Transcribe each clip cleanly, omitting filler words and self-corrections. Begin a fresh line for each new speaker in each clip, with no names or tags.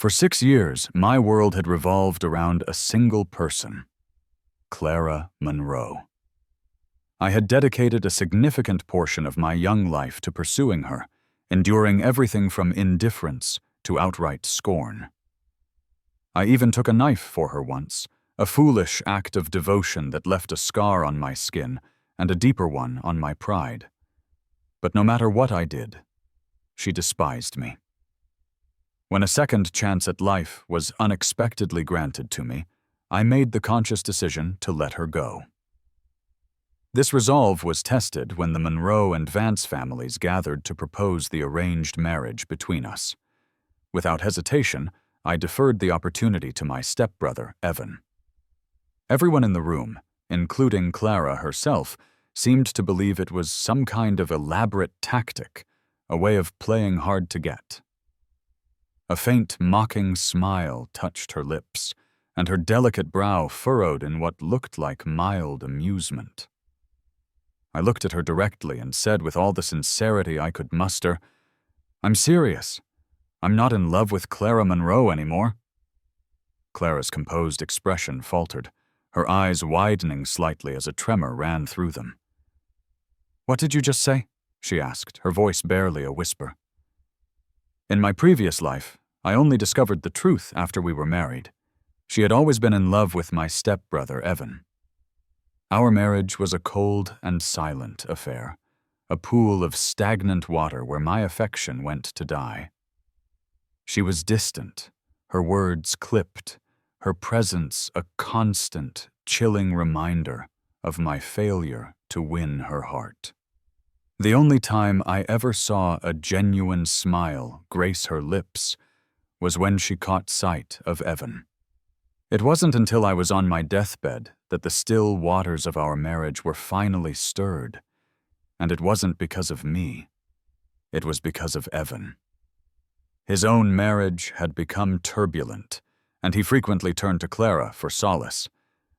For 6 years, my world had revolved around a single person, Clara Monroe. I had dedicated a significant portion of my young life to pursuing her, enduring everything from indifference to outright scorn. I even took a knife for her once, a foolish act of devotion that left a scar on my skin and a deeper one on my pride. But no matter what I did, she despised me. When a second chance at life was unexpectedly granted to me, I made the conscious decision to let her go. This resolve was tested when the Monroe and Vance families gathered to propose the arranged marriage between us. Without hesitation, I deferred the opportunity to my stepbrother, Evan. Everyone in the room, including Clara herself, seemed to believe it was some kind of elaborate tactic, a way of playing hard to get. A faint, mocking smile touched her lips, and her delicate brow furrowed in what looked like mild amusement. I looked at her directly and said with all the sincerity I could muster, "I'm serious. I'm not in love with Clara Monroe anymore." Clara's composed expression faltered, her eyes widening slightly as a tremor ran through them. "What did you just say?" she asked, her voice barely a whisper. In my previous life, I only discovered the truth after we were married. She had always been in love with my stepbrother, Evan. Our marriage was a cold and silent affair, a pool of stagnant water where my affection went to die. She was distant, her words clipped, her presence a constant, chilling reminder of my failure to win her heart. The only time I ever saw a genuine smile grace her lips was when she caught sight of Evan. It wasn't until I was on my deathbed that the still waters of our marriage were finally stirred, and it wasn't because of me. It was because of Evan. His own marriage had become turbulent, and he frequently turned to Clara for solace.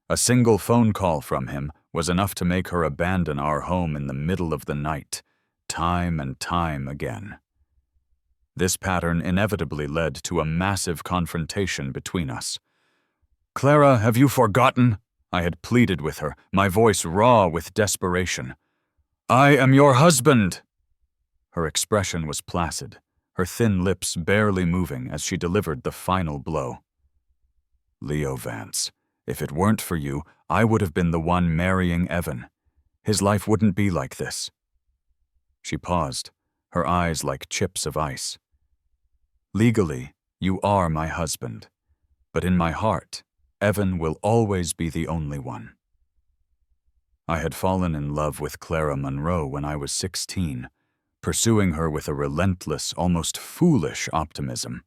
A single phone call from him was enough to make her abandon our home in the middle of the night, time and time again. This pattern inevitably led to a massive confrontation between us. "Clara, have you forgotten?" I had pleaded with her, my voice raw with desperation. "I am your husband!" Her expression was placid, her thin lips barely moving as she delivered the final blow. "Leo Vance, if it weren't for you, I would have been the one marrying Evan. His life wouldn't be like this." She paused, her eyes like chips of ice. "Legally, you are my husband, but in my heart, Evan will always be the only one." I had fallen in love with Clara Monroe when I was 16, pursuing her with a relentless, almost foolish optimism.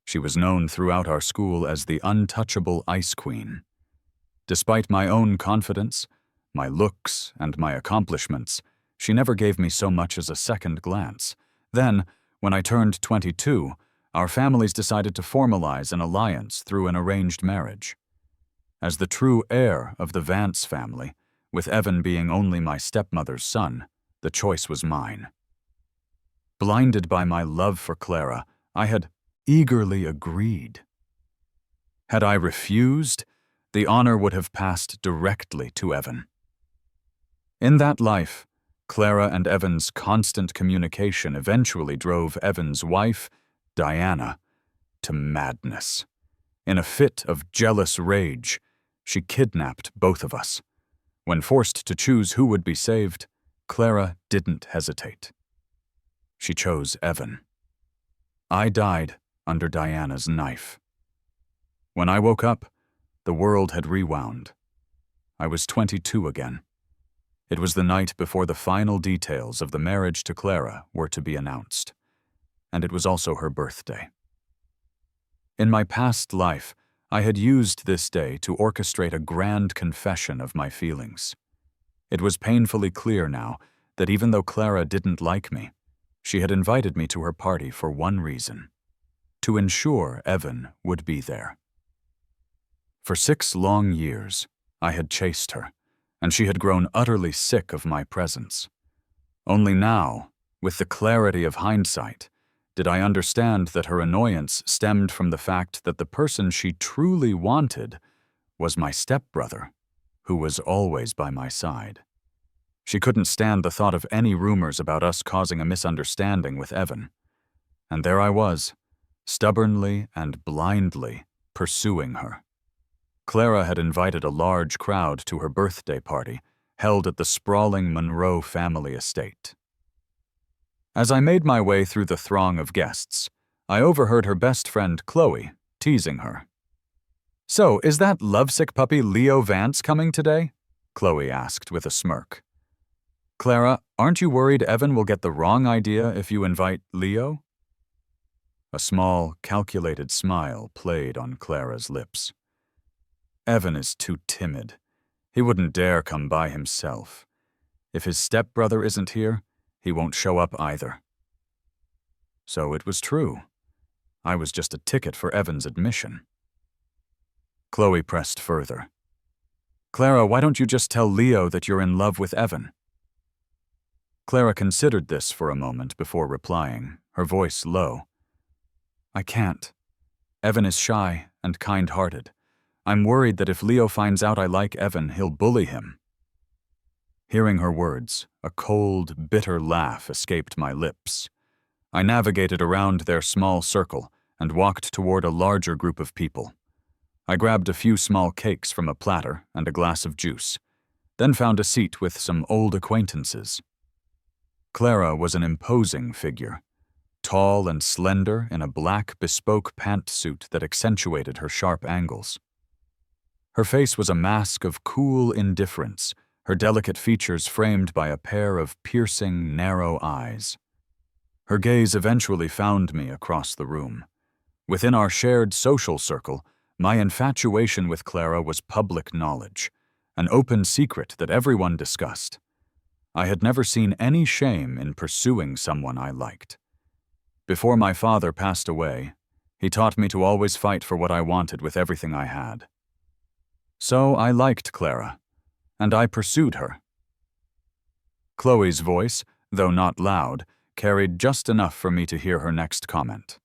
She was known throughout our school as the untouchable Ice Queen. Despite my own confidence, my looks, and my accomplishments, she never gave me so much as a second glance. Then, when I turned 22, our families decided to formalize an alliance through an arranged marriage. As the true heir of the Vance family, with Evan being only my stepmother's son, the choice was mine. Blinded by my love for Clara, I had eagerly agreed. Had I refused, the honor would have passed directly to Evan. In that life, Clara and Evan's constant communication eventually drove Evan's wife, Diana, to madness. In a fit of jealous rage, she kidnapped both of us. When forced to choose who would be saved, Clara didn't hesitate. She chose Evan. I died under Diana's knife. When I woke up, the world had rewound. I was 22 again. It was the night before the final details of the marriage to Clara were to be announced, and it was also her birthday. In my past life, I had used this day to orchestrate a grand confession of my feelings. It was painfully clear now that even though Clara didn't like me, she had invited me to her party for one reason: to ensure Evan would be there. For 6 long years, I had chased her, and she had grown utterly sick of my presence. Only now, with the clarity of hindsight, did I understand that her annoyance stemmed from the fact that the person she truly wanted was my stepbrother, who was always by my side. She couldn't stand the thought of any rumors about us causing a misunderstanding with Evan. And there I was, stubbornly and blindly pursuing her. Clara had invited a large crowd to her birthday party, held at the sprawling Monroe family estate. As I made my way through the throng of guests, I overheard her best friend Chloe teasing her. "So, is that lovesick puppy Leo Vance coming today?" Chloe asked with a smirk. "Clara, aren't you worried Evan will get the wrong idea if you invite Leo?" A small, calculated smile played on Clara's lips. "Evan is too timid. He wouldn't dare come by himself. If his stepbrother isn't here, he won't show up either." So it was true. I was just a ticket for Evan's admission. Chloe pressed further. "Clara, why don't you just tell Leo that you're in love with Evan?" Clara considered this for a moment before replying, her voice low. "I can't. Evan is shy and kind-hearted. I'm worried that if Leo finds out I like Evan, he'll bully him." Hearing her words, a cold, bitter laugh escaped my lips. I navigated around their small circle and walked toward a larger group of people. I grabbed a few small cakes from a platter and a glass of juice, then found a seat with some old acquaintances. Clara was an imposing figure, tall and slender in a black bespoke pantsuit that accentuated her sharp angles. Her face was a mask of cool indifference, her delicate features framed by a pair of piercing, narrow eyes. Her gaze eventually found me across the room. Within our shared social circle, my infatuation with Clara was public knowledge, an open secret that everyone discussed. I had never seen any shame in pursuing someone I liked. Before my father passed away, he taught me to always fight for what I wanted with everything I had. So I liked Clara, and I pursued her. Chloe's voice, though not loud, carried just enough for me to hear her next comment.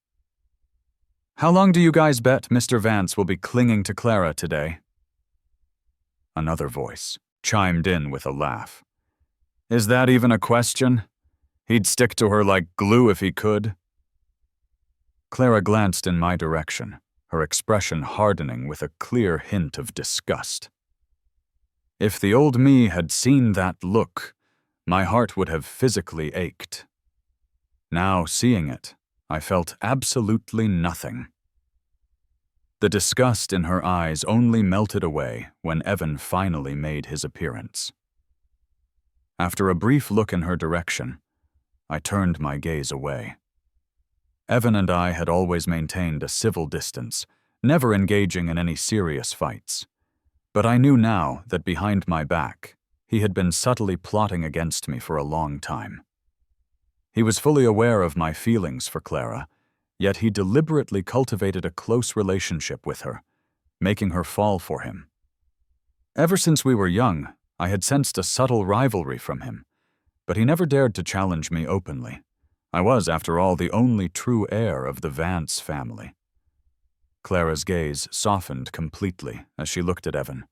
"How long do you guys bet Mr. Vance will be clinging to Clara today?" Another voice chimed in with a laugh. "Is that even a question? He'd stick to her like glue if he could." Clara glanced in my direction, her expression hardening with a clear hint of disgust. If the old me had seen that look, my heart would have physically ached. Now, seeing it, I felt absolutely nothing. The disgust in her eyes only melted away when Evan finally made his appearance. After a brief look in her direction, I turned my gaze away. Evan and I had always maintained a civil distance, never engaging in any serious fights. But I knew now that behind my back, he had been subtly plotting against me for a long time. He was fully aware of my feelings for Clara, yet he deliberately cultivated a close relationship with her, making her fall for him. Ever since we were young, I had sensed a subtle rivalry from him, but he never dared to challenge me openly. I was, after all, the only true heir of the Vance family. Clara's gaze softened completely as she looked at Evan.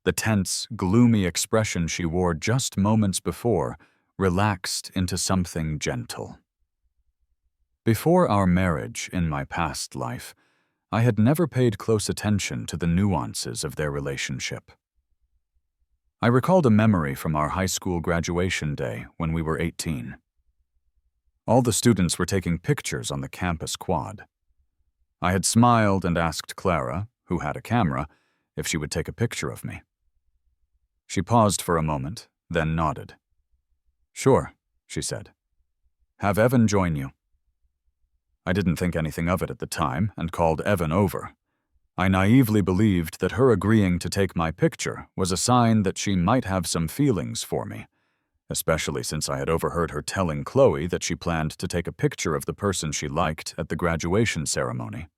The tense, gloomy expression she wore just moments before relaxed into something gentle. Before our marriage in my past life, I had never paid close attention to the nuances of their relationship. I recalled a memory from our high school graduation day when we were 18. All the students were taking pictures on the campus quad. I had smiled and asked Clara, who had a camera, if she would take a picture of me. She paused for a moment, then nodded. "Sure," she said. "Have Evan join you." I didn't think anything of it at the time and called Evan over. I naively believed that her agreeing to take my picture was a sign that she might have some feelings for me, especially since I had overheard her telling Chloe that she planned to take a picture of the person she liked at the graduation ceremony.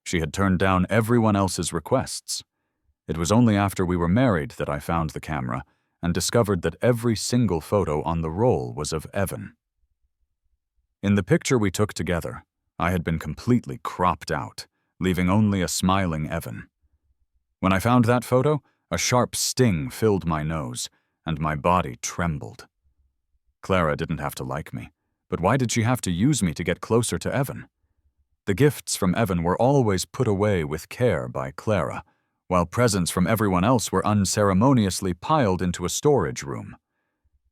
She had turned down everyone else's requests. It was only after we were married that I found the camera and discovered that every single photo on the roll was of Evan. In the picture we took together, I had been completely cropped out, leaving only a smiling Evan. When I found that photo, a sharp sting filled my nose, and my body trembled. Clara didn't have to like me, but why did she have to use me to get closer to Evan? The gifts from Evan were always put away with care by Clara, while presents from everyone else were unceremoniously piled into a storage room.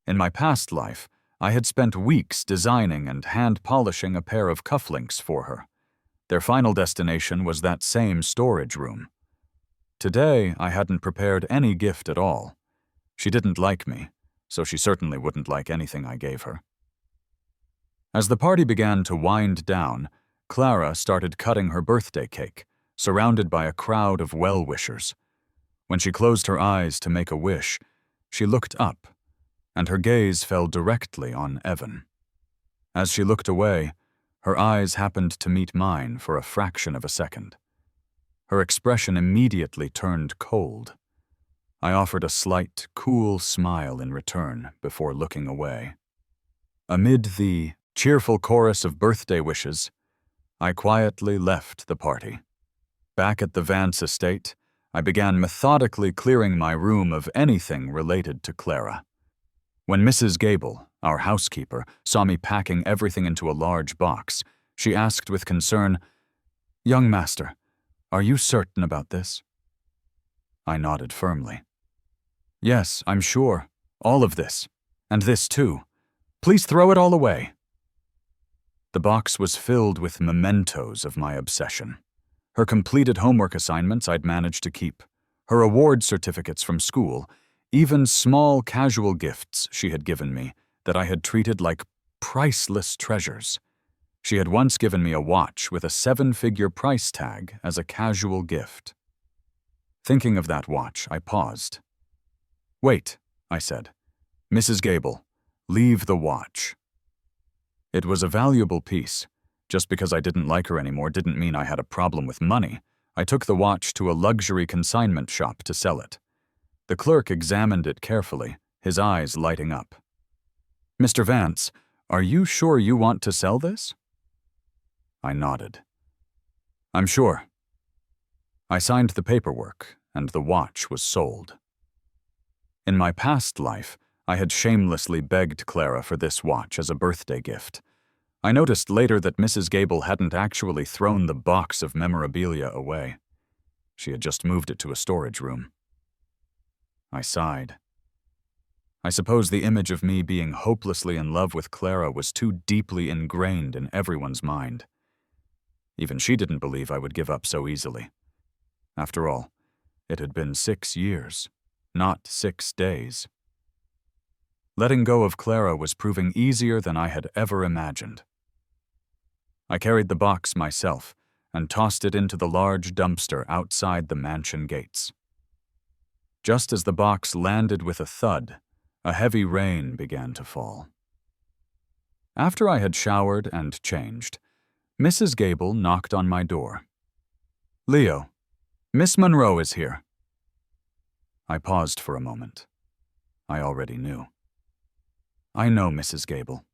In my past life, I had spent weeks designing and hand-polishing a pair of cufflinks for her. Their final destination was that same storage room. Today, I hadn't prepared any gift at all. She didn't like me, so she certainly wouldn't like anything I gave her. As the party began to wind down, Clara started cutting her birthday cake, surrounded by a crowd of well-wishers. When she closed her eyes to make a wish, she looked up, and her gaze fell directly on Evan. As she looked away, her eyes happened to meet mine for a fraction of a second. Her expression immediately turned cold. I offered a slight, cool smile in return before looking away. Amid the cheerful chorus of birthday wishes, I quietly left the party. Back at the Vance estate, I began methodically clearing my room of anything related to Clara. When Mrs. Gable, our housekeeper, saw me packing everything into a large box, she asked with concern, "Young master, are you certain about this?" I nodded firmly. "Yes, I'm sure. All of this. And this too. Please throw it all away." The box was filled with mementos of my obsession. Her completed homework assignments I'd managed to keep, her award certificates from school, even small casual gifts she had given me that I had treated like priceless treasures. She had once given me a watch with a 7-figure price tag as a casual gift. Thinking of that watch, I paused. "Wait," I said. "Mrs. Gable, leave the watch." It was a valuable piece. Just because I didn't like her anymore didn't mean I had a problem with money. I took the watch to a luxury consignment shop to sell it. The clerk examined it carefully, his eyes lighting up. "Mr. Vance, are you sure you want to sell this?" I nodded. "I'm sure." I signed the paperwork, and the watch was sold. In my past life, I had shamelessly begged Clara for this watch as a birthday gift. I noticed later that Mrs. Gable hadn't actually thrown the box of memorabilia away. She had just moved it to a storage room. I sighed. I suppose the image of me being hopelessly in love with Clara was too deeply ingrained in everyone's mind. Even she didn't believe I would give up so easily. After all, it had been 6 years, not 6 days. Letting go of Clara was proving easier than I had ever imagined. I carried the box myself and tossed it into the large dumpster outside the mansion gates. Just as the box landed with a thud, a heavy rain began to fall. After I had showered and changed, Mrs. Gable knocked on my door. "Leo, Miss Monroe is here." I paused for a moment. I already knew. "I know, Mrs. Gable."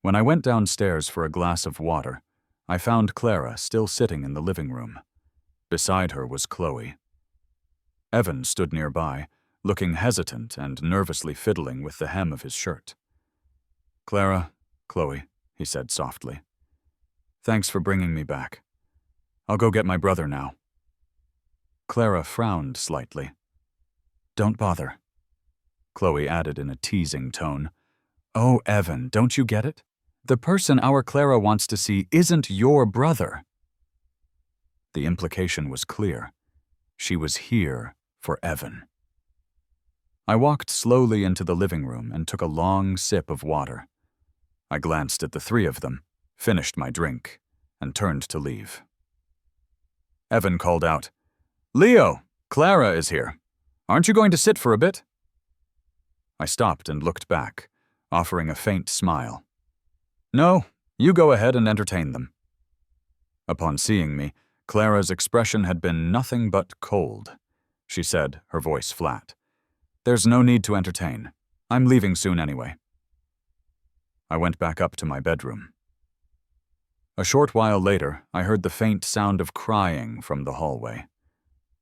When I went downstairs for a glass of water, I found Clara still sitting in the living room. Beside her was Chloe. Evan stood nearby, looking hesitant and nervously fiddling with the hem of his shirt. "Clara, Chloe," he said softly. "Thanks for bringing me back. I'll go get my brother now." Clara frowned slightly. "Don't bother," Chloe added in a teasing tone. "Oh, Evan, don't you get it? The person our Clara wants to see isn't your brother." The implication was clear. She was here for Evan. I walked slowly into the living room and took a long sip of water. I glanced at the three of them, finished my drink, and turned to leave. Evan called out, "Leo, Clara is here. Aren't you going to sit for a bit?" I stopped and looked back, offering a faint smile. "No, you go ahead and entertain them." Upon seeing me, Clara's expression had been nothing but cold. She said, her voice flat, "There's no need to entertain. I'm leaving soon anyway." I went back up to my bedroom. A short while later, I heard the faint sound of crying from the hallway.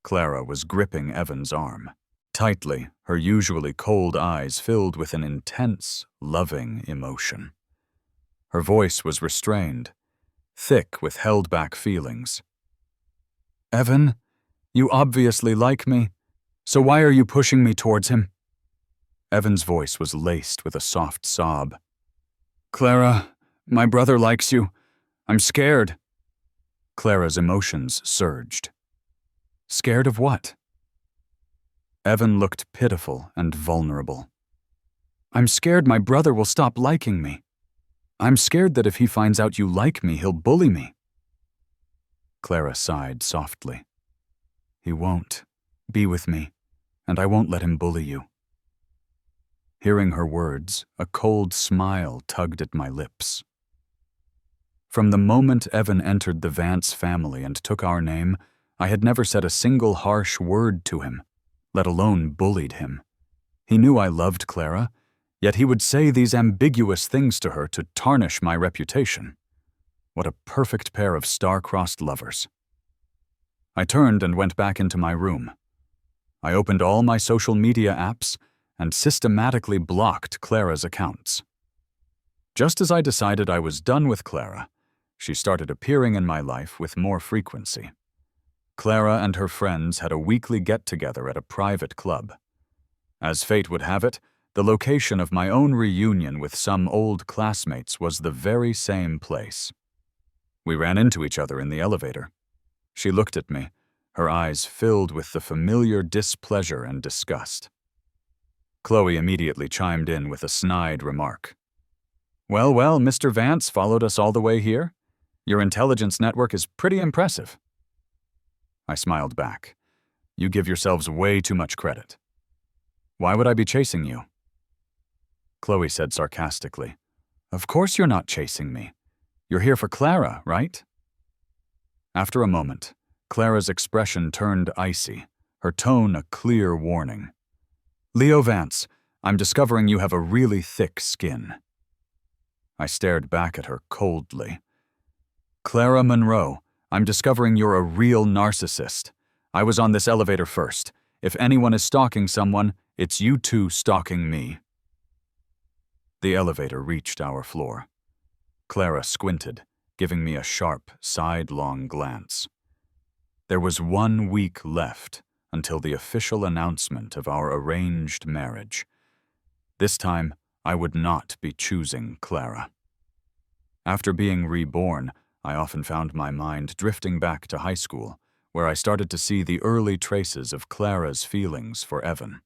Clara was gripping Evan's arm. Tightly, her usually cold eyes filled with an intense, loving emotion. Her voice was restrained, thick with held-back feelings. "Evan, you obviously like me, so why are you pushing me towards him?" Evan's voice was laced with a soft sob. "Clara, my brother likes you. I'm scared." Clara's emotions surged. Scared of what? Evan looked pitiful and vulnerable. "I'm scared my brother will stop liking me. I'm scared that if he finds out you like me, he'll bully me." Clara sighed softly. "He won't. Be with me, and I won't let him bully you." Hearing her words, a cold smile tugged at my lips. From the moment Evan entered the Vance family and took our name, I had never said a single harsh word to him, let alone bullied him. He knew I loved Clara, yet he would say these ambiguous things to her to tarnish my reputation. What a perfect pair of star-crossed lovers. I turned and went back into my room. I opened all my social media apps and systematically blocked Clara's accounts. Just as I decided I was done with Clara, she started appearing in my life with more frequency. Clara and her friends had a weekly get-together at a private club. As fate would have it, the location of my own reunion with some old classmates was the very same place. We ran into each other in the elevator. She looked at me, her eyes filled with the familiar displeasure and disgust. Chloe immediately chimed in with a snide remark. Well, Mr. Vance followed us all the way here. Your intelligence network is pretty impressive." I smiled back. "You give yourselves way too much credit." "Why would I be chasing you?" Chloe said sarcastically, "Of course you're not chasing me. You're here for Clara, right?" After a moment, Clara's expression turned icy, her tone a clear warning. "Leo Vance, I'm discovering you have a really thick skin." I stared back at her coldly. "Clara Monroe, I'm discovering you're a real narcissist. I was on this elevator first. If anyone is stalking someone, it's you two stalking me." The elevator reached our floor. Clara squinted, giving me a sharp, sidelong glance. There was 1 week left until the official announcement of our arranged marriage. This time, I would not be choosing Clara. After being reborn, I often found my mind drifting back to high school, where I started to see the early traces of Clara's feelings for Evan.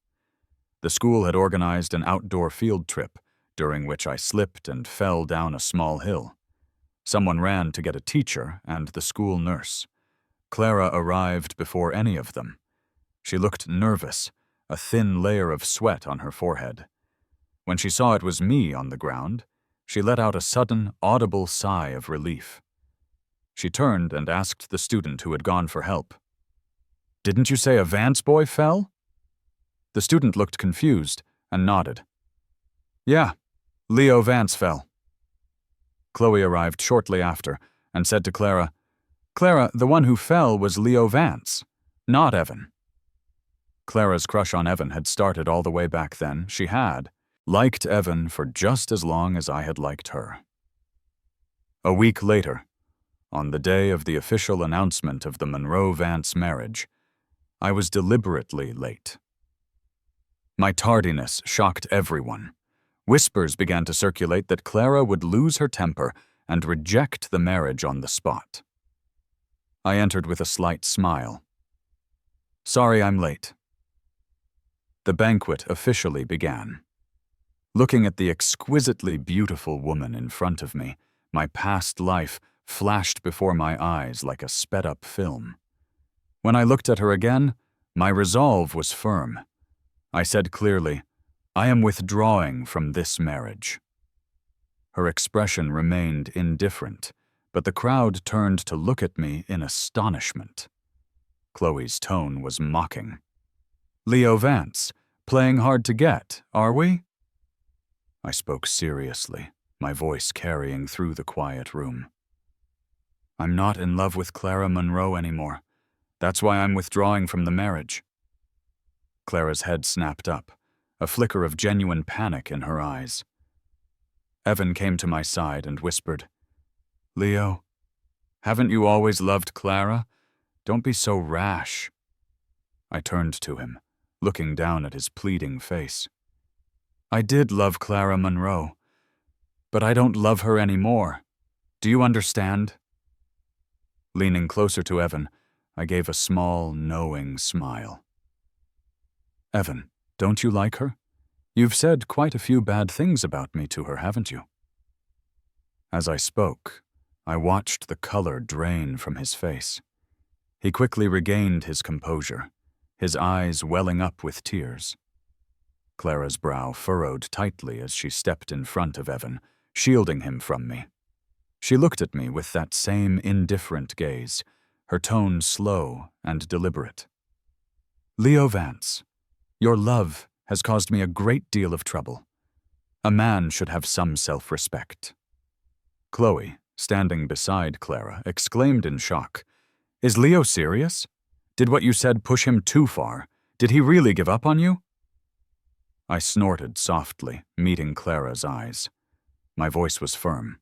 The school had organized an outdoor field trip, during which I slipped and fell down a small hill. Someone ran to get a teacher and the school nurse. Clara arrived before any of them. She looked nervous, a thin layer of sweat on her forehead. When she saw it was me on the ground, she let out a sudden, audible sigh of relief. She turned and asked the student who had gone for help, "Didn't you say a Vance boy fell?" The student looked confused and nodded. "Yeah, Leo Vance fell." Chloe arrived shortly after and said to Clara, "Clara, the one who fell was Leo Vance, not Evan." Clara's crush on Evan had started all the way back then. She had liked Evan for just as long as I had liked her. A week later, on the day of the official announcement of the Monroe-Vance marriage, I was deliberately late. My tardiness shocked everyone. Whispers began to circulate that Clara would lose her temper and reject the marriage on the spot. I entered with a slight smile. "Sorry I'm late." The banquet officially began. Looking at the exquisitely beautiful woman in front of me, my past life flashed before my eyes like a sped-up film. When I looked at her again, my resolve was firm. I said clearly, "I am withdrawing from this marriage." Her expression remained indifferent, but the crowd turned to look at me in astonishment. Chloe's tone was mocking. "Leo Vance, playing hard to get, are we?" I spoke seriously, my voice carrying through the quiet room. I'm not in love with Clara Monroe anymore. That's why I'm withdrawing from the marriage. Clara's head snapped up, a flicker of genuine panic in her eyes. Evan came to my side and whispered, "Leo, haven't you always loved Clara? Don't be so rash." I turned to him, looking down at his pleading face. "I did love Clara Monroe, but I don't love her anymore. Do you understand?" Leaning closer to Evan, I gave a small, knowing smile. "Evan, don't you like her? You've said quite a few bad things about me to her, haven't you?" As I spoke, I watched the color drain from his face. He quickly regained his composure, his eyes welling up with tears. Clara's brow furrowed tightly as she stepped in front of Evan, shielding him from me. She looked at me with that same indifferent gaze, her tone slow and deliberate. "Leo Vance, your love has caused me a great deal of trouble. A man should have some self-respect." Chloe, standing beside Clara, exclaimed in shock, "Is Leo serious? Did what you said push him too far? Did he really give up on you?" I snorted softly, meeting Clara's eyes. My voice was firm.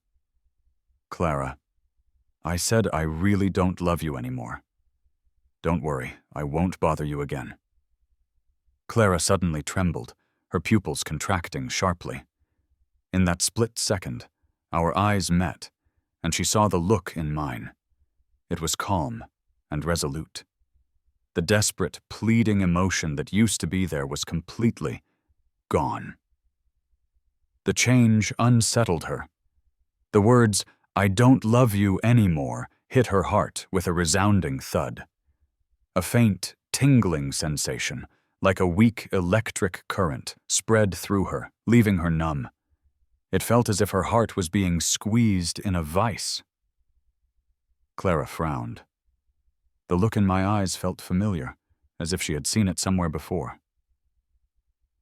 "Clara, I said I really don't love you anymore. Don't worry, I won't bother you again." Clara suddenly trembled, her pupils contracting sharply. In that split second, our eyes met, and she saw the look in mine. It was calm and resolute. The desperate, pleading emotion that used to be there was completely gone. The change unsettled her. The words, "I don't love you anymore," hit her heart with a resounding thud. A faint, tingling sensation, like a weak electric current, spread through her, leaving her numb. It felt as if her heart was being squeezed in a vice. Clara frowned. The look in my eyes felt familiar, as if she had seen it somewhere before.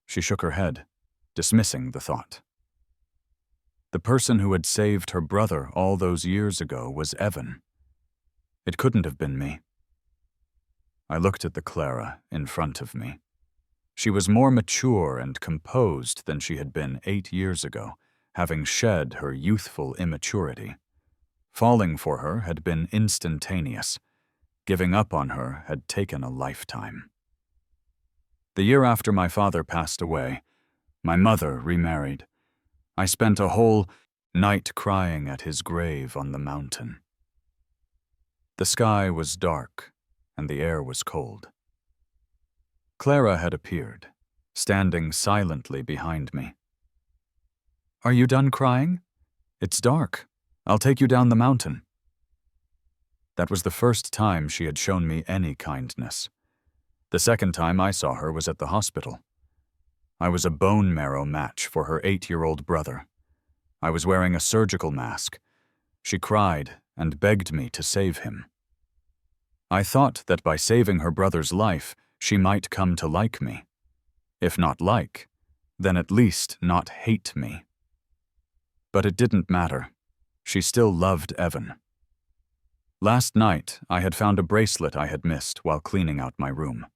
She shook her head, dismissing the thought. The person who had saved her brother all those years ago was Evan. It couldn't have been me. I looked at the Clara in front of me. She was more mature and composed than she had been 8 years ago, having shed her youthful immaturity. Falling for her had been instantaneous. Giving up on her had taken a lifetime. The year after my father passed away, my mother remarried. I spent a whole night crying at his grave on the mountain. The sky was dark, and the air was cold. Clara had appeared, standing silently behind me. "Are you done crying? It's dark. I'll take you down the mountain." That was the first time she had shown me any kindness. The second time I saw her was at the hospital. I was a bone marrow match for her 8-year-old brother. I was wearing a surgical mask. She cried and begged me to save him. I thought that by saving her brother's life, she might come to like me. If not like, then at least not hate me. But it didn't matter. She still loved Evan. Last night, I had found a bracelet I had missed while cleaning out my room.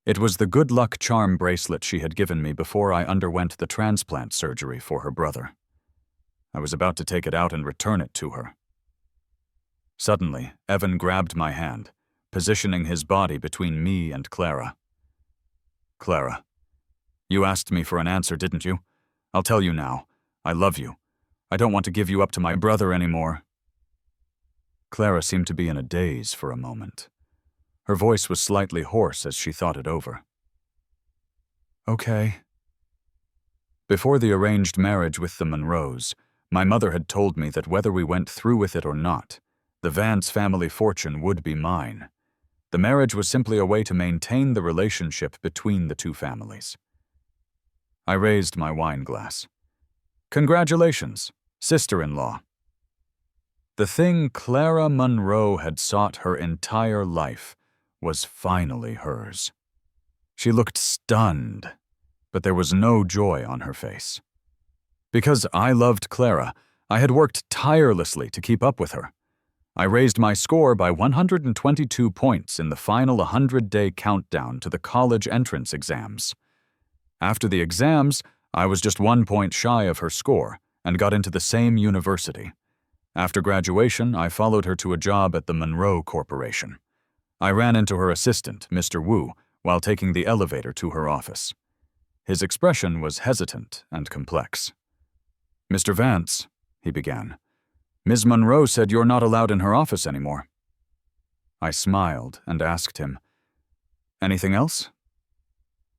It was the good luck charm bracelet she had given me before I underwent the transplant surgery for her brother. I was about to take it out and return it to her. Suddenly, Evan grabbed my hand, positioning his body between me and Clara. "Clara, you asked me for an answer, didn't you? I'll tell you now. I love you. I don't want to give you up to my brother anymore." Clara seemed to be in a daze for a moment. Her voice was slightly hoarse as she thought it over. "Okay." Before the arranged marriage with the Monroes, my mother had told me that whether we went through with it or not, the Vance family fortune would be mine. The marriage was simply a way to maintain the relationship between the two families. I raised my wine glass. "Congratulations, sister-in-law." The thing Clara Monroe had sought her entire life was finally hers. She looked stunned, but there was no joy on her face. Because I loved Clara, I had worked tirelessly to keep up with her. I raised my score by 122 points in the final 100-day countdown to the college entrance exams. After the exams, I was just 1 point shy of her score and got into the same university. After graduation, I followed her to a job at the Monroe Corporation. I ran into her assistant, Mr. Wu, while taking the elevator to her office. His expression was hesitant and complex. "Mr. Vance," he began, "Ms. Monroe said you're not allowed in her office anymore." I smiled and asked him, "Anything else?"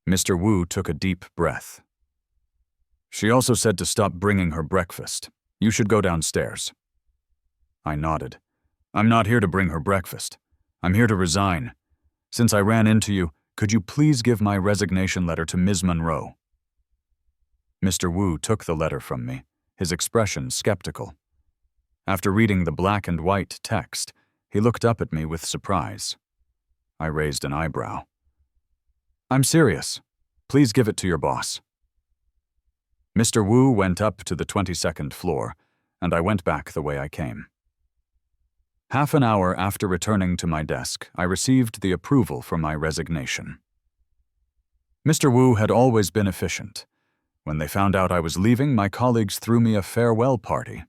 Mr. Wu took a deep breath. "She also said to stop bringing her breakfast. You should go downstairs." I nodded. "I'm not here to bring her breakfast. I'm here to resign. Since I ran into you, could you please give my resignation letter to Ms. Monroe?" Mr. Wu took the letter from me, his expression skeptical. After reading the black and white text, he looked up at me with surprise. I raised an eyebrow. "I'm serious. Please give it to your boss." Mr. Wu went up to the 22nd floor, and I went back the way I came. Half an hour after returning to my desk, I received the approval for my resignation. Mr. Wu had always been efficient. When they found out I was leaving, my colleagues threw me a farewell party.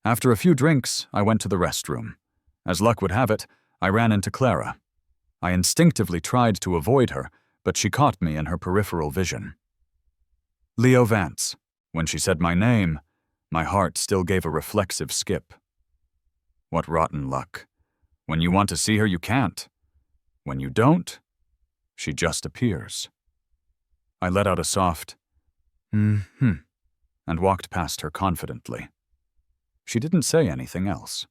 After a few drinks, I went to the restroom. As luck would have it, I ran into Clara. I instinctively tried to avoid her, but she caught me in her peripheral vision. "Leo Vance." When she said my name, my heart still gave a reflexive skip. What rotten luck. When you want to see her, you can't. When you don't, she just appears. I let out a soft, and walked past her confidently. She didn't say anything else.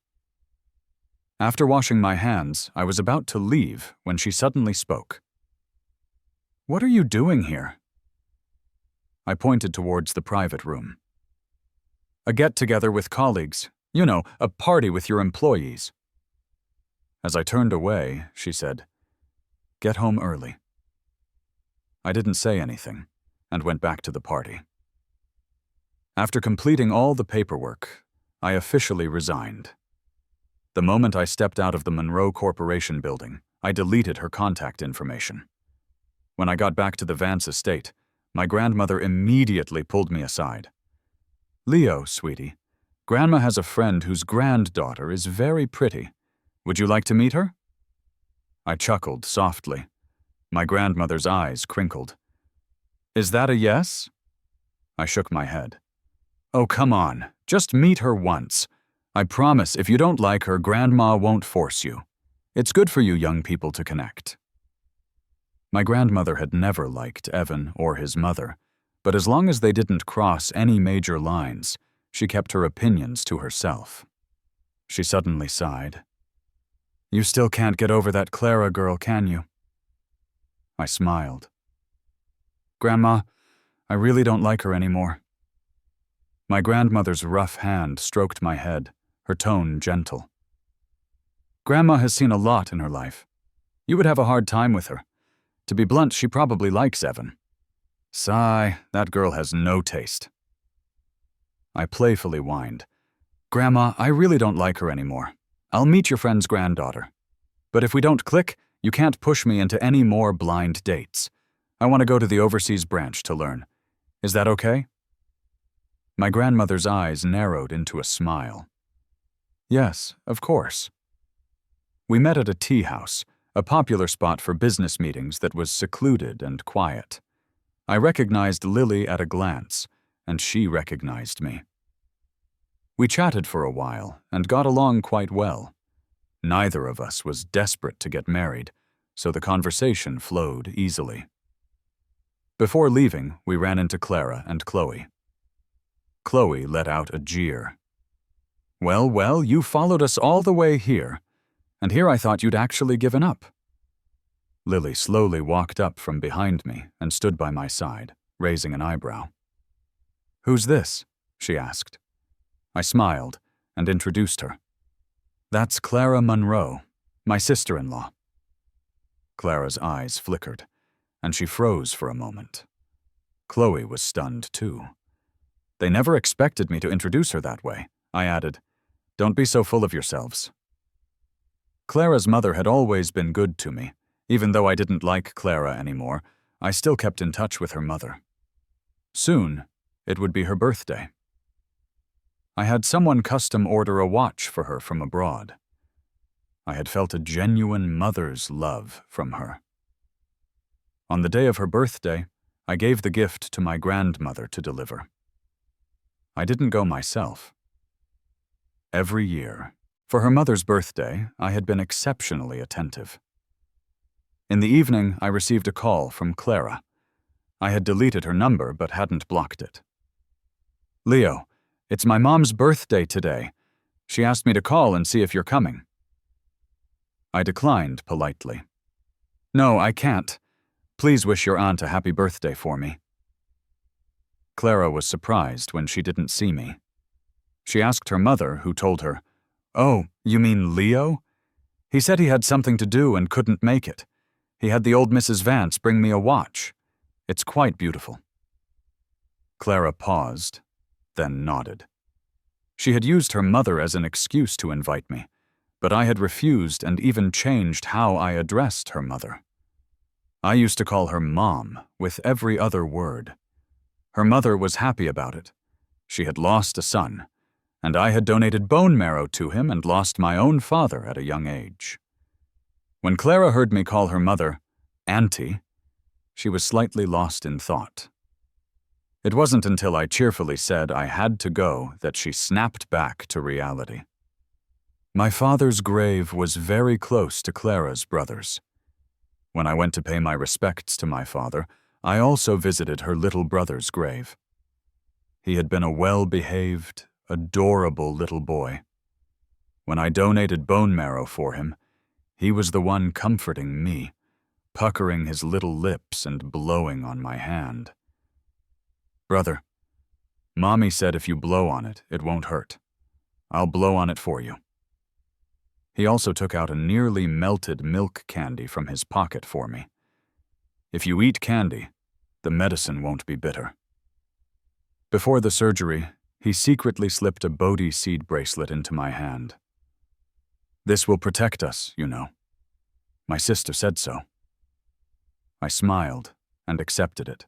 After washing my hands, I was about to leave when she suddenly spoke. "What are you doing here?" I pointed towards the private room. "A get-together with colleagues. You know, a party with your employees." As I turned away, she said, "Get home early." I didn't say anything, and went back to the party. After completing all the paperwork, I officially resigned. The moment I stepped out of the Monroe Corporation building, I deleted her contact information. When I got back to the Vance estate, my grandmother immediately pulled me aside. "Leo, sweetie, Grandma has a friend whose granddaughter is very pretty. Would you like to meet her?" I chuckled softly. My grandmother's eyes crinkled. "Is that a yes?" I shook my head. "Oh, come on. Just meet her once. I promise if you don't like her, Grandma won't force you. It's good for you young people to connect." My grandmother had never liked Evan or his mother, but as long as they didn't cross any major lines, she kept her opinions to herself. She suddenly sighed. "You still can't get over that Clara girl, can you?" I smiled. "Grandma, I really don't like her anymore." My grandmother's rough hand stroked my head, her tone gentle. "Grandma has seen a lot in her life. You would have a hard time with her. To be blunt, she probably likes Evan. Sigh, that girl has no taste." I playfully whined, "Grandma, I really don't like her anymore. I'll meet your friend's granddaughter. But if we don't click, you can't push me into any more blind dates. I want to go to the overseas branch to learn. Is that okay?" My grandmother's eyes narrowed into a smile. "Yes, of course." We met at a tea house, a popular spot for business meetings that was secluded and quiet. I recognized Lily at a glance, and she recognized me. We chatted for a while and got along quite well. Neither of us was desperate to get married, so the conversation flowed easily. Before leaving, we ran into Clara and Chloe. Chloe let out a jeer. Well, you followed us all the way here, and here I thought you'd actually given up." Lily slowly walked up from behind me and stood by my side, raising an eyebrow. "Who's this?" she asked. I smiled and introduced her. "That's Clara Monroe, my sister-in-law." Clara's eyes flickered, and she froze for a moment. Chloe was stunned too. "They never expected me to introduce her that way," I added. Don't be so full of yourselves. Clara's mother had always been good to me. Even though I didn't like Clara anymore, I still kept in touch with her mother. Soon, it would be her birthday. I had someone custom order a watch for her from abroad. I had felt a genuine mother's love from her. On the day of her birthday, I gave the gift to my grandmother to deliver. I didn't go myself. Every year, for her mother's birthday, I had been exceptionally attentive. In the evening, I received a call from Clara. I had deleted her number but hadn't blocked it. "Leo, it's my mom's birthday today. She asked me to call and see if you're coming." I declined politely. "No, I can't. Please wish your aunt a happy birthday for me." Clara was surprised when she didn't see me. She asked her mother, who told her, "Oh, you mean Leo? He said he had something to do and couldn't make it. He had the old Mrs. Vance bring me a watch. It's quite beautiful." Clara paused, then nodded. She had used her mother as an excuse to invite me, but I had refused and even changed how I addressed her mother. I used to call her Mom with every other word. Her mother was happy about it. She had lost a son, and I had donated bone marrow to him and lost my own father at a young age. When Clara heard me call her mother Auntie, she was slightly lost in thought. It wasn't until I cheerfully said I had to go that she snapped back to reality. My father's grave was very close to Clara's brother's. When I went to pay my respects to my father, I also visited her little brother's grave. He had been a well-behaved, adorable little boy. When I donated bone marrow for him, he was the one comforting me, puckering his little lips and blowing on my hand. "Brother, Mommy said if you blow on it, it won't hurt. I'll blow on it for you." He also took out a nearly melted milk candy from his pocket for me. "If you eat candy, the medicine won't be bitter." Before the surgery, he secretly slipped a Bodhi seed bracelet into my hand. "This will protect us, you know. My sister said so." I smiled and accepted it.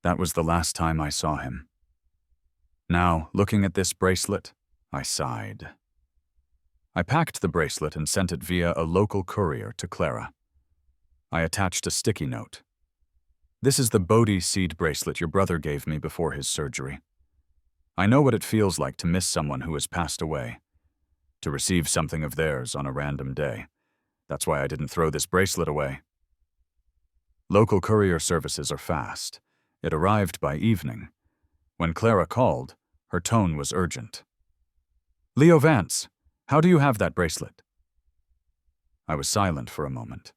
That was the last time I saw him. Now, looking at this bracelet, I sighed. I packed the bracelet and sent it via a local courier to Clara. I attached a sticky note. "This is the Bodhi seed bracelet your brother gave me before his surgery. I know what it feels like to miss someone who has passed away, to receive something of theirs on a random day. That's why I didn't throw this bracelet away." Local courier services are fast. It arrived by evening. When Clara called, her tone was urgent. "Leo Vance, how do you have that bracelet?" I was silent for a moment.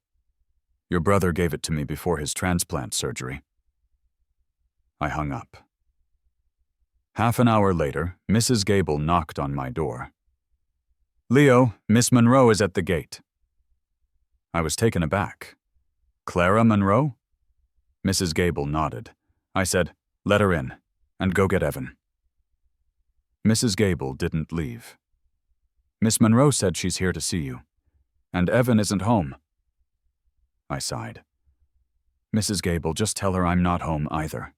"Your brother gave it to me before his transplant surgery." I hung up. Half an hour later, Mrs. Gable knocked on my door. "Leo, Miss Monroe is at the gate." I was taken aback. "Clara Monroe?" Mrs. Gable nodded. I said, "Let her in, and go get Evan." Mrs. Gable didn't leave. "Miss Monroe said she's here to see you, and Evan isn't home." I sighed. "Mrs. Gable, just tell her I'm not home either."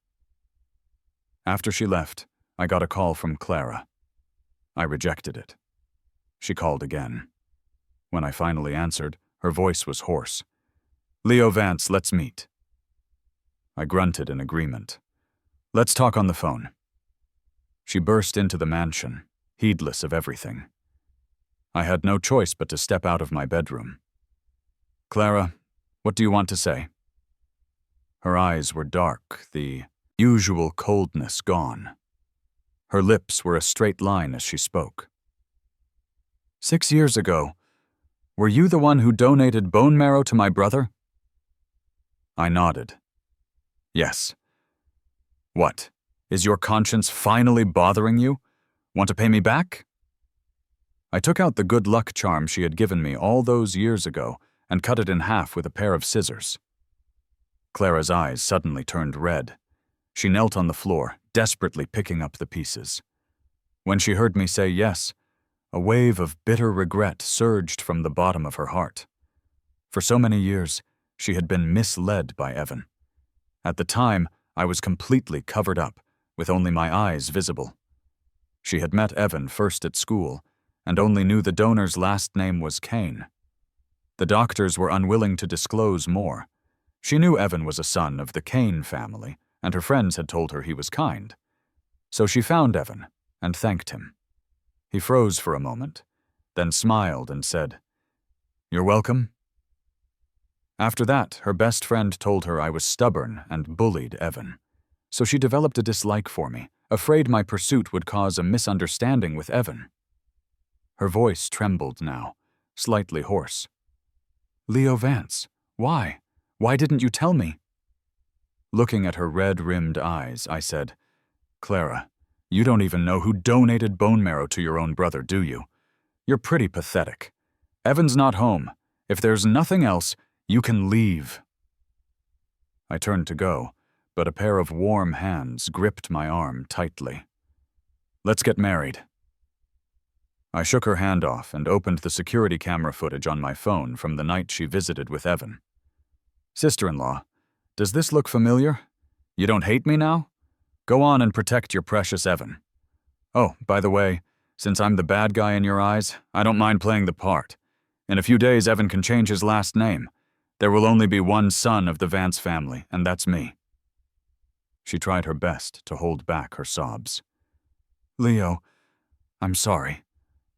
After she left, I got a call from Clara. I rejected it. She called again. When I finally answered, her voice was hoarse. "Leo Vance, let's meet." I grunted in agreement. "Let's talk on the phone." She burst into the mansion, heedless of everything. I had no choice but to step out of my bedroom. "Clara, what do you want to say?" Her eyes were dark, the usual coldness gone. Her lips were a straight line as she spoke. 6 years ago, were you the one who donated bone marrow to my brother?" I nodded. "Yes." "What? Is your conscience finally bothering you? Want to pay me back?" I took out the good luck charm she had given me all those years ago and cut it in half with a pair of scissors. Clara's eyes suddenly turned red. She knelt on the floor, desperately picking up the pieces. When she heard me say yes, A wave of bitter regret surged from the bottom of her heart. For so many years, she had been misled by Evan. At the time, I was completely covered up, with only my eyes visible. She had met Evan first at school, and only knew the donor's last name was Kane. The doctors were unwilling to disclose more. She knew Evan was a son of the Kane family, and her friends had told her he was kind. So she found Evan and thanked him. He froze for a moment, then smiled and said, "You're welcome." After that, her best friend told her I was stubborn and bullied Evan. So she developed a dislike for me, afraid my pursuit would cause a misunderstanding with Evan. Her voice trembled now, slightly hoarse. "Leo Vance, why? Why didn't you tell me?" Looking at her red-rimmed eyes, I said, "Clara, you don't even know who donated bone marrow to your own brother, do you? You're pretty pathetic. Evan's not home. If there's nothing else, you can leave." I turned to go, but a pair of warm hands gripped my arm tightly. "Let's get married." I shook her hand off and opened the security camera footage on my phone from the night she visited with Evan. "Sister-in-law, does this look familiar? You don't hate me now? Go on and protect your precious Evan. Oh, by the way, since I'm the bad guy in your eyes, I don't mind playing the part. In a few days, Evan can change his last name. There will only be one son of the Vance family, and that's me." She tried her best to hold back her sobs. "Leo, I'm sorry.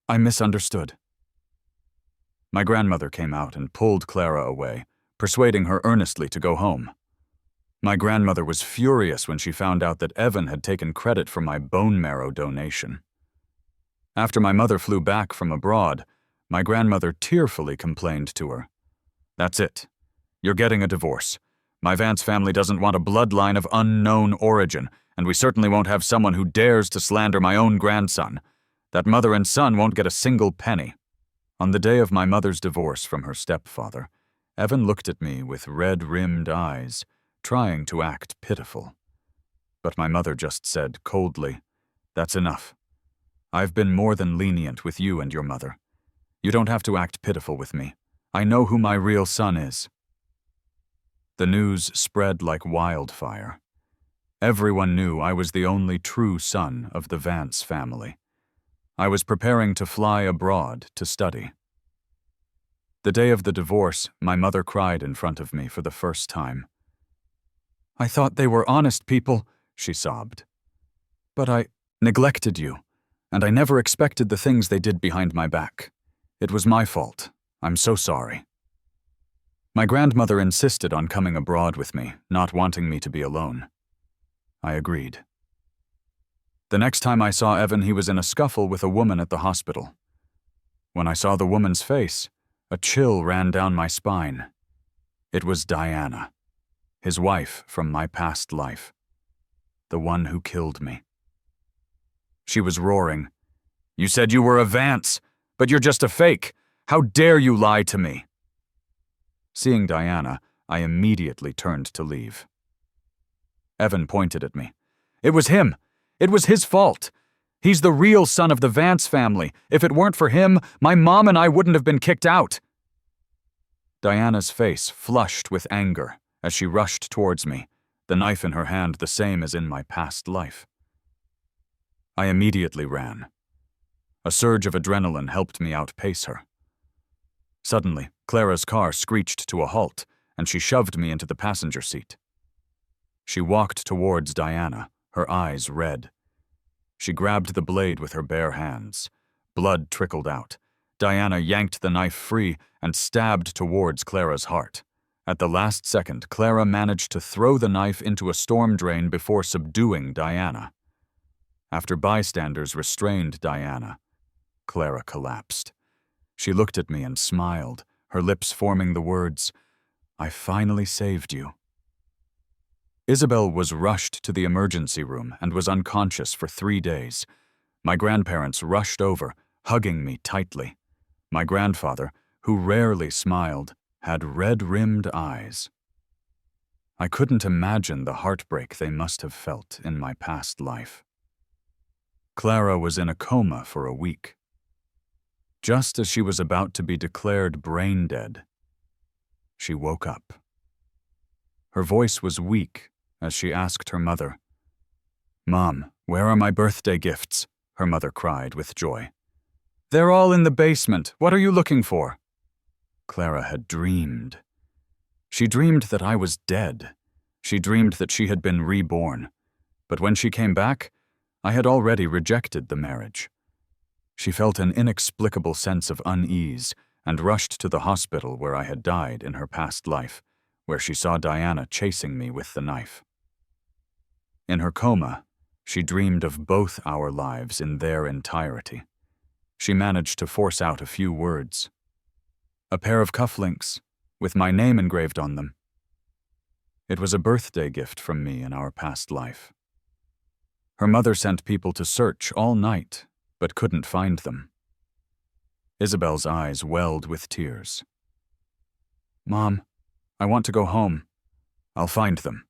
I misunderstood." My grandmother came out and pulled Clara away, persuading her earnestly to go home. My grandmother was furious when she found out that Evan had taken credit for my bone marrow donation. After my mother flew back from abroad, my grandmother tearfully complained to her, "That's it. You're getting a divorce. My Vance family doesn't want a bloodline of unknown origin, and we certainly won't have someone who dares to slander my own grandson. That mother and son won't get a single penny." On the day of my mother's divorce from her stepfather, Evan looked at me with red-rimmed eyes, trying to act pitiful. But my mother just said coldly, "That's enough. I've been more than lenient with you and your mother. You don't have to act pitiful with me. I know who my real son is." The news spread like wildfire. Everyone knew I was the only true son of the Vance family. I was preparing to fly abroad to study. The day of the divorce, my mother cried in front of me for the first time. "I thought they were honest people," she sobbed. "But I neglected you, and I never expected the things they did behind my back. It was my fault. I'm so sorry." My grandmother insisted on coming abroad with me, not wanting me to be alone. I agreed. The next time I saw Evan, he was in a scuffle with a woman at the hospital. When I saw the woman's face, a chill ran down my spine. It was Diana, his wife from my past life, the one who killed me. She was roaring, "You said you were a Vance, but you're just a fake. How dare you lie to me?" Seeing Diana, I immediately turned to leave. Evan pointed at me. "It was him. It was his fault. He's the real son of the Vance family. If it weren't for him, my mom and I wouldn't have been kicked out." Diana's face flushed with anger as she rushed towards me, the knife in her hand the same as in my past life. I immediately ran. A surge of adrenaline helped me outpace her. Suddenly, Clara's car screeched to a halt, and she shoved me into the passenger seat. She walked towards Diana, her eyes red. She grabbed the blade with her bare hands. Blood trickled out. Diana yanked the knife free and stabbed towards Clara's heart. At the last second, Clara managed to throw the knife into a storm drain before subduing Diana. After bystanders restrained Diana, Clara collapsed. She looked at me and smiled, her lips forming the words, "I finally saved you." Isabel was rushed to the emergency room and was unconscious for 3 days. My grandparents rushed over, hugging me tightly. My grandfather, who rarely smiled, had red-rimmed eyes. I couldn't imagine the heartbreak they must have felt in my past life. Clara was in a coma for a week. Just as she was about to be declared brain dead, she woke up. Her voice was weak as she asked her mother, "Mom, where are my birthday gifts?" her mother cried with joy. "They're all in the basement. What are you looking for?" Clara had dreamed. She dreamed that I was dead. She dreamed that she had been reborn. But when she came back, I had already rejected the marriage. She felt an inexplicable sense of unease and rushed to the hospital where I had died in her past life, where she saw Diana chasing me with the knife. In her coma, she dreamed of both our lives in their entirety. She managed to force out a few words. "A pair of cufflinks, with my name engraved on them." It was a birthday gift from me in our past life. Her mother sent people to search all night, but couldn't find them. Isabel's eyes welled with tears. "Mom, I want to go home. I'll find them."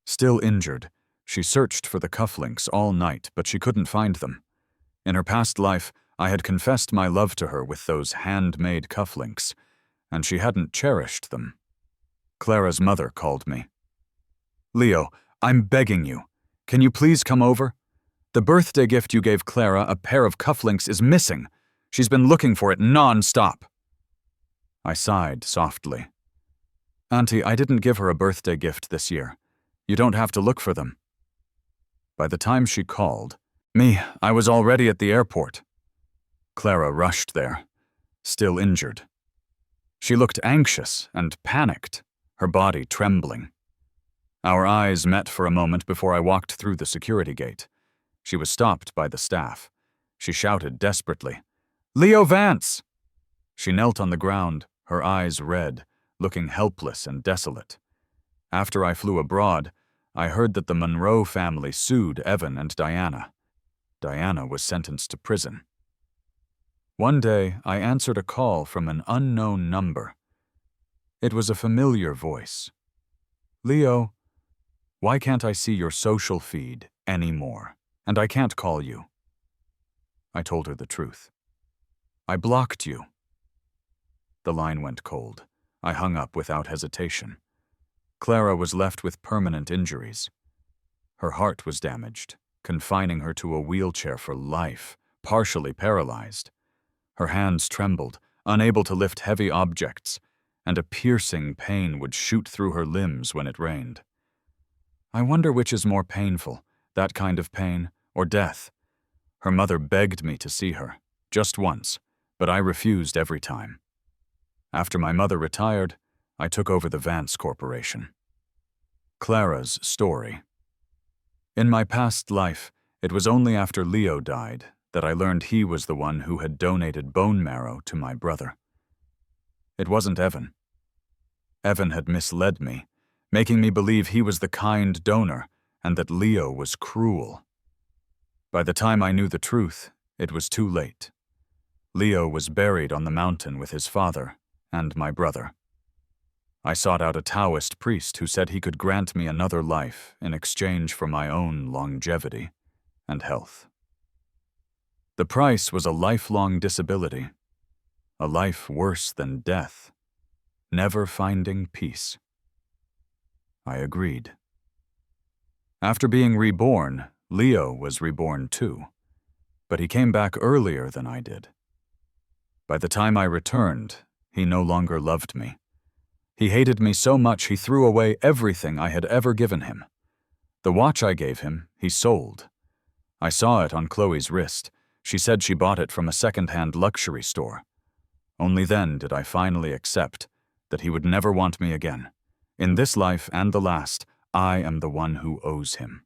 Still injured, she searched for the cufflinks all night, but she couldn't find them. In her past life, I had confessed my love to her with those handmade cufflinks, and she hadn't cherished them. Clara's mother called me. "Leo, I'm begging you. Can you please come over? The birthday gift you gave Clara, a pair of cufflinks, is missing. She's been looking for it non-stop." I sighed softly. "Auntie, I didn't give her a birthday gift this year. You don't have to look for them." By the time she called, I was already at the airport. Clara rushed there, still injured. She looked anxious and panicked, her body trembling. Our eyes met for a moment before I walked through the security gate. She was stopped by the staff. She shouted desperately, "Leo Vance!" She knelt on the ground, her eyes red, looking helpless and desolate. After I flew abroad, I heard that the Monroe family sued Evan and Diana. Diana was sentenced to prison. One day, I answered a call from an unknown number. It was a familiar voice. "Leo, why can't I see your social feed anymore? And I can't call you." I told her the truth. "I blocked you." The line went cold. I hung up without hesitation. Clara was left with permanent injuries. Her heart was damaged, confining her to a wheelchair for life, partially paralyzed. Her hands trembled, unable to lift heavy objects, and a piercing pain would shoot through her limbs when it rained. I wonder which is more painful, that kind of pain or death. Her mother begged me to see her, just once, but I refused every time. After my mother retired, I took over the Vance Corporation. Clara's story. In my past life, it was only after Leo died that I learned he was the one who had donated bone marrow to my brother. It wasn't Evan. Evan had misled me, making me believe he was the kind donor and that Leo was cruel. By the time I knew the truth, it was too late. Leo was buried on the mountain with his father and my brother. I sought out a Taoist priest who said he could grant me another life in exchange for my own longevity and health. The price was a lifelong disability, a life worse than death, never finding peace. I agreed. After being reborn, Leo was reborn too, but he came back earlier than I did. By the time I returned, he no longer loved me. He hated me so much he threw away everything I had ever given him. The watch I gave him, he sold. I saw it on Chloe's wrist. She said she bought it from a second-hand luxury store. Only then did I finally accept that he would never want me again. In this life and the last, I am the one who owes him.